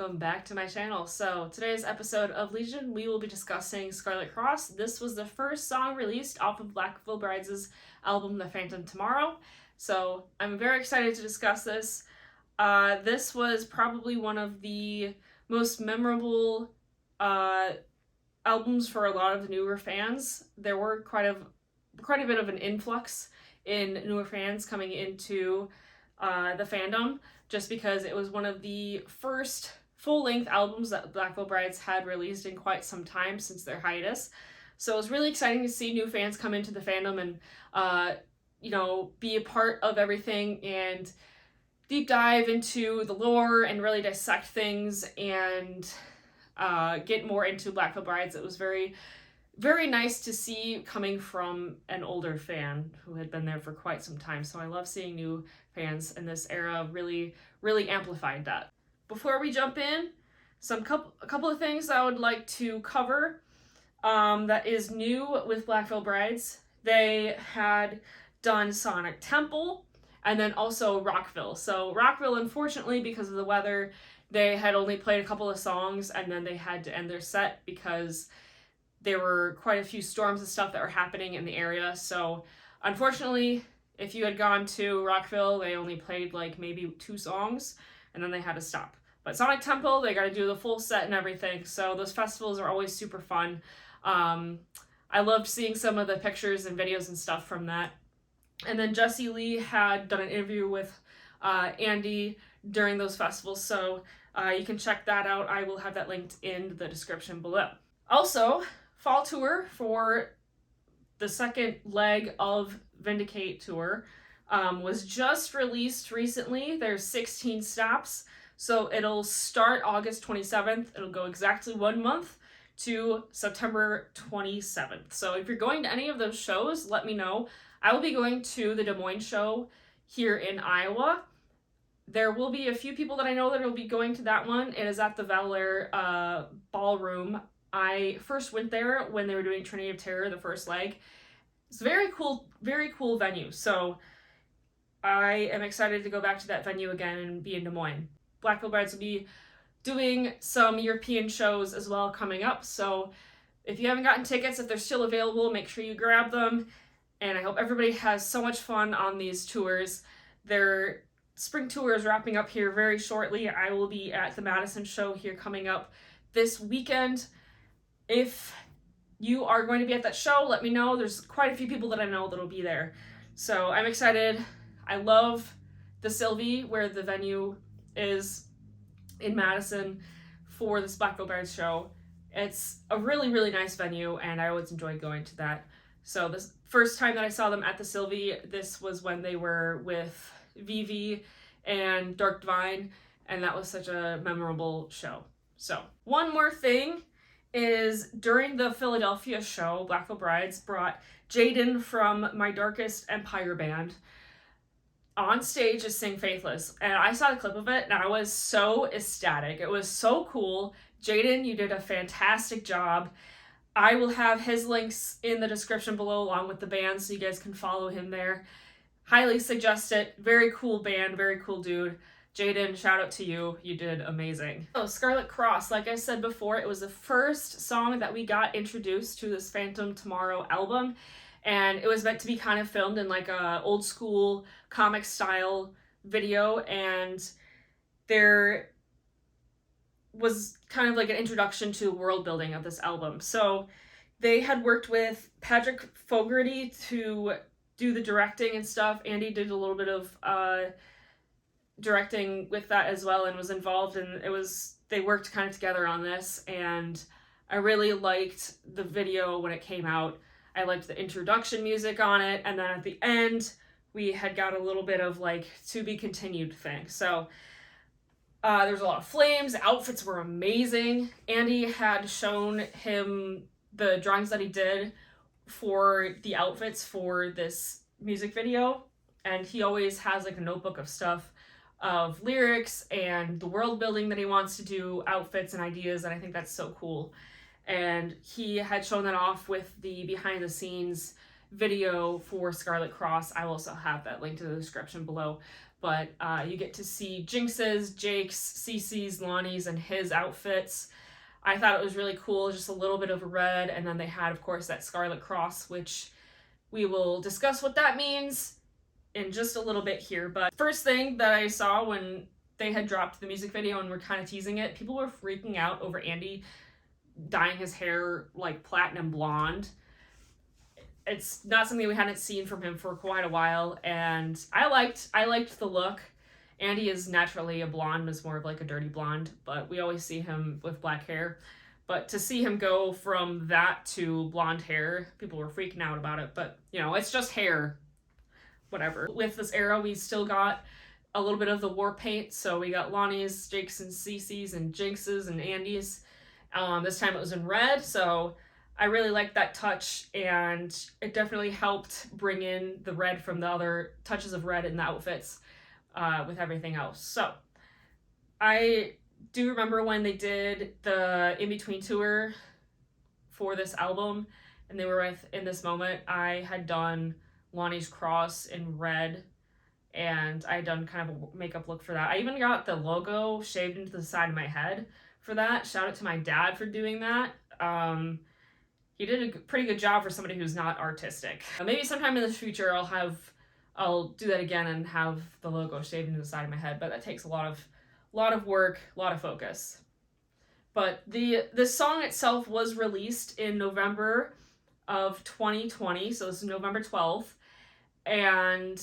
welcome back to my channel. So today's episode of Legion, we will be discussing Scarlet Cross. This was the first song released off of Black Veil Brides' album The Phantom Tomorrow. So I'm very excited to discuss this. This was probably one of the most memorable albums for a lot of the newer fans. There were quite a bit of an influx in newer fans coming into the fandom, just because it was one of the first full-length albums that Black Veil Brides had released in quite some time since their hiatus. So it was really exciting to see new fans come into the fandom and, be a part of everything and deep dive into the lore and really dissect things and get more into Black Veil Brides. It was very, very nice to see coming from an older fan who had been there for quite some time. So I love seeing new fans in this era. Really, really amplified that. Before we jump in, a couple of things I would like to cover that is new with Black Veil Brides. They had done Sonic Temple and then also Rockville. So Rockville, unfortunately, because of the weather, they had only played a couple of songs and then they had to end their set because there were quite a few storms and stuff that were happening in the area. So unfortunately, if you had gone to Rockville, they only played like maybe 2 songs and then they had to stop. But Sonic Temple, they got to do the full set and everything. So those festivals are always super fun. I loved seeing some of the pictures and videos and stuff from that. And then Jessie Lee had done an interview with Andy during those festivals. So you can check that out. I will have that linked in the description below. Also, fall tour for the second leg of Vindicate tour was just released recently. There's 16 stops, so it'll start August 27th. It'll go exactly 1 month to September 27th. So if you're going to any of those shows, let me know. I will be going to the Des Moines show here in Iowa. There will be a few people that I know that will be going to that one. It is at the Valor Ballroom. I first went there when they were doing Trinity of Terror, the first leg. It's a very cool venue. So I am excited to go back to that venue again and be in Des Moines. Black Veil Brides will be doing some European shows as well coming up. So if you haven't gotten tickets, if they're still available, make sure you grab them. And I hope everybody has so much fun on these tours. Their spring tour is wrapping up here very shortly. I will be at the Madison show here coming up this weekend. If you are going to be at that show, let me know. There's quite a few people that I know that'll be there. So I'm excited. I love the Sylvie, where the venue is in Madison for this Black Veil Brides show. It's a really, really nice venue, and I always enjoy going to that. So this first time that I saw them at the Sylvie, this was when they were with VV and Dark Divine, and that was such a memorable show. So one more thing is during the Philadelphia show, Black Veil Brides brought Jaden from My Darkest Empire band on stage to sing Faithless. And I saw the clip of it and I was so ecstatic. It was so cool. Jaden, you did a fantastic job. I will have his links in the description below along with the band so you guys can follow him there. Highly suggest it. Very cool band, very cool dude. Jaden, shout out to you. You did amazing. So Scarlet Cross, like I said before, it was the first song that we got introduced to this Phantom Tomorrow album. And it was meant to be kind of filmed in like a old school comic style video. And there was kind of like an introduction to the world building of this album. So they had worked with Patrick Fogarty to do the directing and stuff. Andy did a little bit of directing with that as well and was involved, and they worked kind of together on this, and I really liked the video when it came out. I liked the introduction music on it, and then at the end we had got a little bit of like to be continued thing. So there's a lot of flames. The outfits were amazing. Andy had shown him the drawings that he did for the outfits for this music video, and he always has like a notebook of stuff, of lyrics and the world building that he wants to do, outfits and ideas, and I think that's so cool. And he had shown that off with the behind the scenes video for Scarlet Cross. I will also have that linked in the description below. but you get to see Jinx's, Jake's, Cece's, Lonnie's, and his outfits. I thought it was really cool, just a little bit of red, and then they had, of course, that Scarlet Cross, which we will discuss what that means in just a little bit here. But first thing that I saw when they had dropped the music video and were kind of teasing it, people were freaking out over Andy dyeing his hair like platinum blonde. It's not something we hadn't seen from him for quite a while, and I liked the look. Andy is naturally a blonde, is more of like a dirty blonde, but we always see him with black hair. But to see him go from that to blonde hair, people were freaking out about it, but you know, it's just hair. Whatever. With this era, we still got a little bit of the war paint, so we got Lonnie's, Jake's, and Cece's, and Jinx's, and Andy's. This time it was in red, so I really liked that touch, and it definitely helped bring in the red from the other touches of red in the outfits with everything else. So I do remember when they did the in-between tour for this album, and they were in this moment, I had done Lonnie's cross in red, and I had done kind of a makeup look for that. I even got the logo shaved into the side of my head for that. Shout out to my dad for doing that. He did a pretty good job for somebody who's not artistic. Maybe sometime in the future I'll do that again and have the logo shaved into the side of my head, but that takes a lot of work, a lot of focus. But the song itself was released in November of 2020, so this is November 12th, and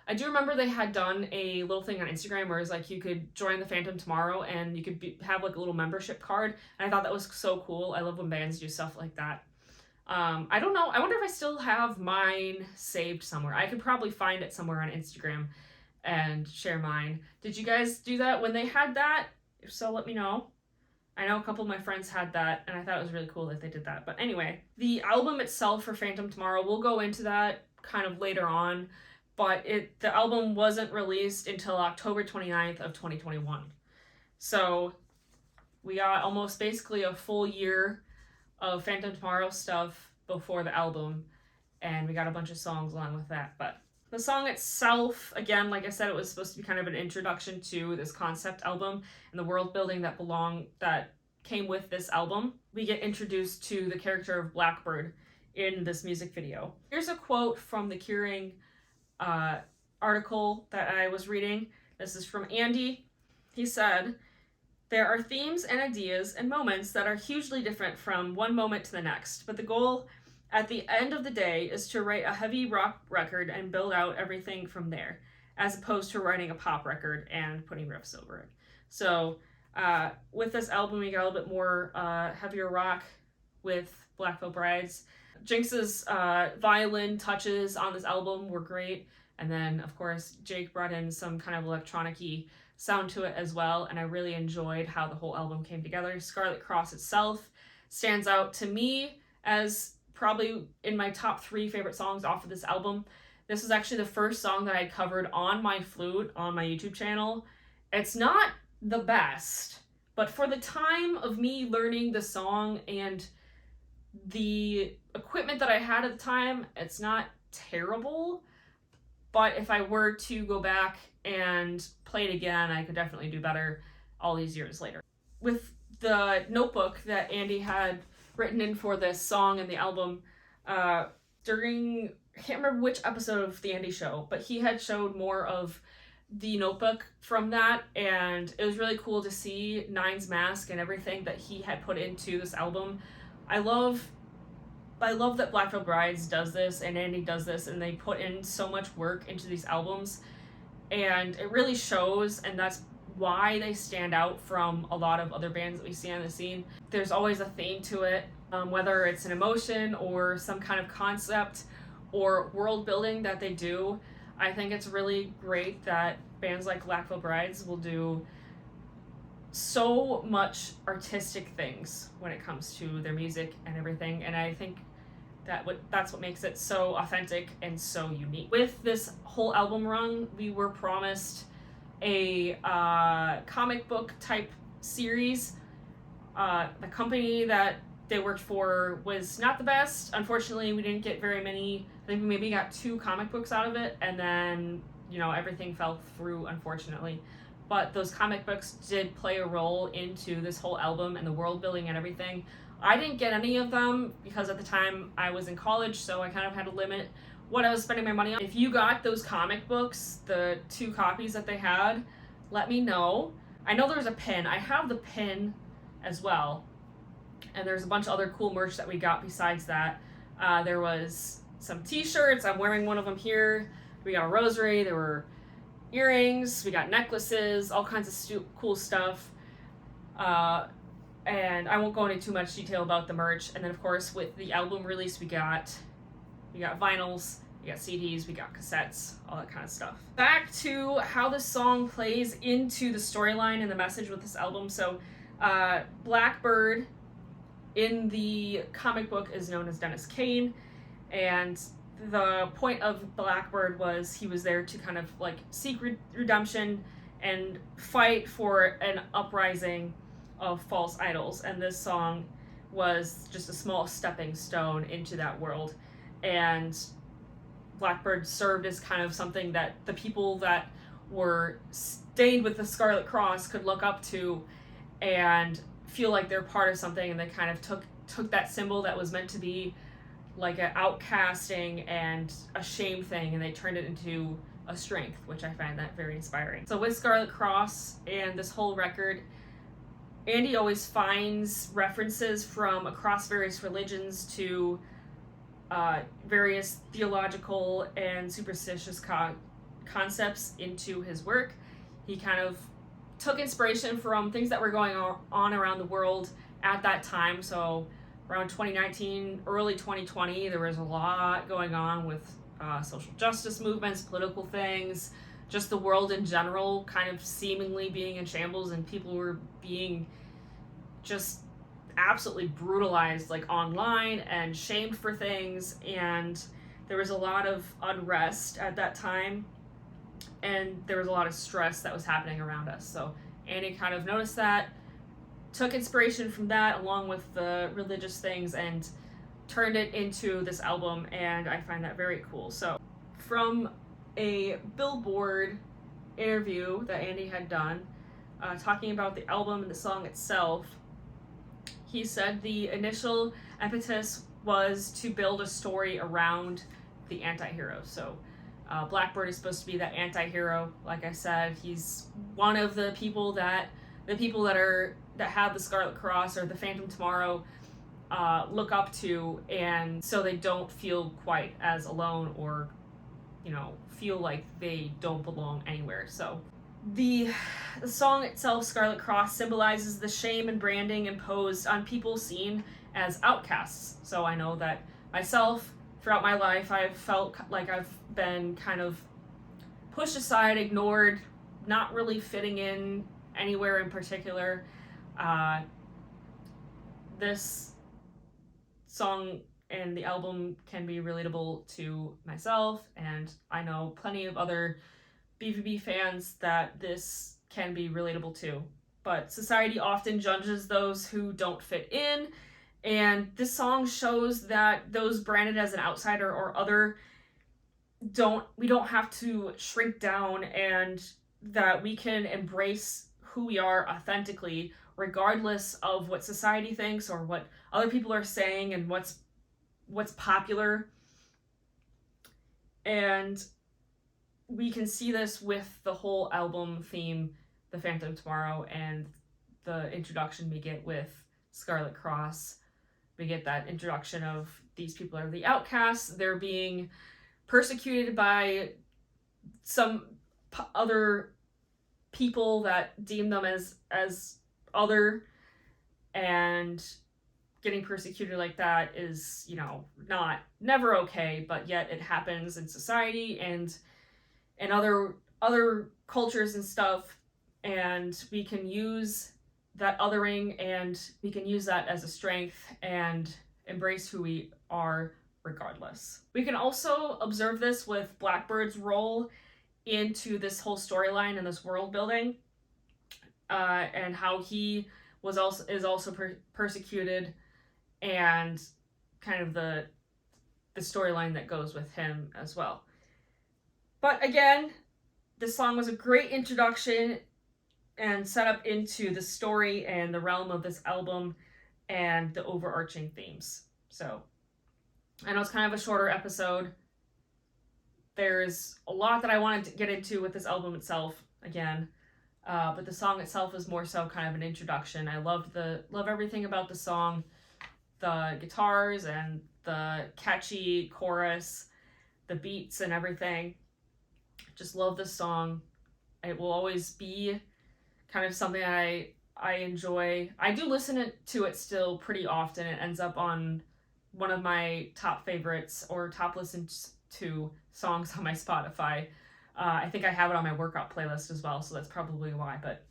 I do remember they had done a little thing on Instagram where it's like you could join the fandom tomorrow and you could have like a little membership card, and I thought that was so cool. I love when bands do stuff like that. I don't know, I wonder if I still have mine saved somewhere. I could probably find it somewhere on Instagram and share mine. Did you guys do that when they had that? If so, let me know. I know a couple of my friends had that, and I thought it was really cool that they did that. But anyway, the album itself for Phantom Tomorrow, we'll go into that kind of later on, but the album wasn't released until October 29th of 2021. So we got almost basically a full year of Phantom Tomorrow stuff before the album, and we got a bunch of songs along with that. But the song itself, again, like I said, it was supposed to be kind of an introduction to this concept album and the world building that came with this album. We get introduced to the character of Blackbird in this music video. Here's a quote from the Curing article that I was reading. This is from Andy. He said, "There are themes and ideas and moments that are hugely different from one moment to the next, but the goal at the end of the day is to write a heavy rock record and build out everything from there, as opposed to writing a pop record and putting riffs over it." So with this album, we got a little bit more heavier rock with Black Veil Brides. Jinx's violin touches on this album were great. And then, of course, Jake brought in some kind of electronic-y sound to it as well, and I really enjoyed how the whole album came together. Scarlet Cross itself stands out to me as probably in my top 3 favorite songs off of this album. This is actually the first song that I covered on my flute on my YouTube channel. It's not the best, but for the time of me learning the song and the equipment that I had at the time, it's not terrible. But if I were to go back and play it again, I could definitely do better all these years later. With the notebook that Andy had written in for this song and the album, during, I can't remember which episode of the Andy show, but he had showed more of the notebook from that, and it was really cool to see Nine's mask and everything that he had put into this album. I love that Black Veil Brides does this and Andy does this, and they put in so much work into these albums, and it really shows, and that's why they stand out from a lot of other bands that we see on the scene. There's always a theme to it, whether it's an emotion or some kind of concept or world building that they do. I think it's really great that bands like Black Veil Brides will do so much artistic things when it comes to their music and everything, and I think that's what makes it so authentic and so unique. With this whole album run, we were promised a comic book type series. The company that they worked for was not the best. Unfortunately, we didn't get very many. I think we maybe got 2 comic books out of it, and then you know, everything fell through, unfortunately. But those comic books did play a role into this whole album and the world building and everything. I didn't get any of them because at the time I was in college, so I kind of had to limit what I was spending my money on. If you got those comic books, the 2 copies that they had, let me know. I know there's a pin. I have the pin as well. And there's a bunch of other cool merch that we got besides that. There was some t-shirts. I'm wearing one of them here. We got a rosary. There were earrings. We got necklaces. All kinds of cool stuff. And I won't go into too much detail about the merch. And then, of course, with the album release, we got vinyls, we got CDs, we got cassettes, all that kind of stuff. Back to how the song plays into the storyline and the message with this album. So, Blackbird in the comic book is known as Dennis Kane, and the point of Blackbird was he was there to kind of like seek redemption and fight for an uprising of false idols, and this song was just a small stepping stone into that world. And Blackbird served as kind of something that the people that were stained with the Scarlet Cross could look up to and feel like they're part of something, and they kind of took that symbol that was meant to be like an outcasting and a shame thing, and they turned it into a strength, which I find that very inspiring. So with Scarlet Cross and this whole record, Andy always finds references from across various religions to various theological and superstitious concepts into his work. He kind of took inspiration from things that were going on around the world at that time. So around 2019, early 2020, there was a lot going on with social justice movements, political things, just the world in general kind of seemingly being in shambles, and people were being just absolutely brutalized like online and shamed for things, and there was a lot of unrest at that time, and there was a lot of stress that was happening around us. So Andy kind of noticed that, took inspiration from that along with the religious things, and turned it into this album, and I find that very cool. So from a Billboard interview that Andy had done, talking about the album and the song itself, he said the initial impetus was to build a story around the anti-hero. So Blackbird is supposed to be that anti-hero. Like I said, he's one of the people that have the Scarlet Cross or the Phantom Tomorrow look up to, and so they don't feel quite as alone or, you know, feel like they don't belong anywhere. So the song itself, Scarlet Cross, symbolizes the shame and branding imposed on people seen as outcasts. So I know that myself, throughout my life, I've felt like I've been kind of pushed aside, ignored, not really fitting in anywhere in particular. This song and the album can be relatable to myself, and I know plenty of other BVB fans that this can be relatable to. But society often judges those who don't fit in, and this song shows that those branded as an outsider or other we don't have to shrink down, and that we can embrace who we are authentically, regardless of what society thinks or what other people are saying and what's popular. And we can see this with the whole album theme, The Phantom Tomorrow, and the introduction we get with Scarlet Cross. We get that introduction of these people are the outcasts. They're being persecuted by some other people that deem them as other, and getting persecuted like that is, you know, never okay, but yet it happens in society and other cultures and stuff, and we can use that othering, and we can use that as a strength and embrace who we are regardless. We can also observe this with Blackbird's role into this whole storyline and this world building, and how he is also persecuted, and kind of the storyline that goes with him as well. But again, this song was a great introduction and set up into the story and the realm of this album and the overarching themes. So I know it's kind of a shorter episode. There's a lot that I wanted to get into with this album itself again, but the song itself is more so kind of an introduction. I love everything about the song, the guitars and the catchy chorus, the beats and everything. Just love this song. It will always be kind of something I enjoy. I do listen to it still pretty often. It ends up on one of my top favorites or top listened to songs on my Spotify. I think I have it on my workout playlist as well, so that's probably why. But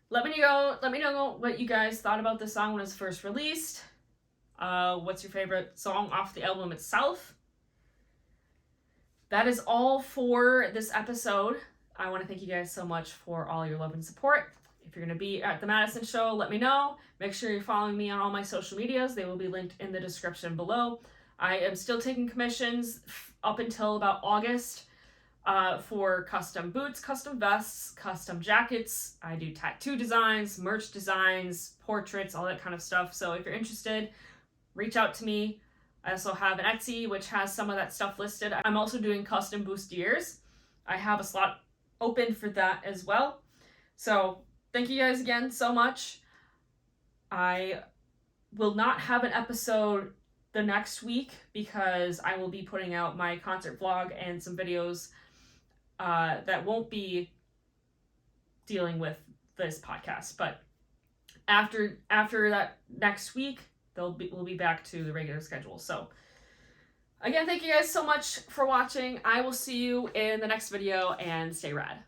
let me know what you guys thought about this song when it was first released. What's your favorite song off the album itself? That is all for this episode. I want to thank you guys so much for all your love and support. If you're going to be at the Madison show, let me know. Make sure you're following me on all my social medias. They will be linked in the description below. I am still taking commissions up until about August for custom boots, custom vests, custom jackets. I do tattoo designs, merch designs, portraits, all that kind of stuff. So if you're interested, reach out to me. I also have an Etsy, which has some of that stuff listed. I'm also doing custom bustiers. I have a slot open for that as well. So thank you guys again so much. I will not have an episode the next week because I will be putting out my concert vlog and some videos that won't be dealing with this podcast. But after that next week, we'll be back to the regular schedule. So again, thank you guys so much for watching. I will see you in the next video, and stay rad.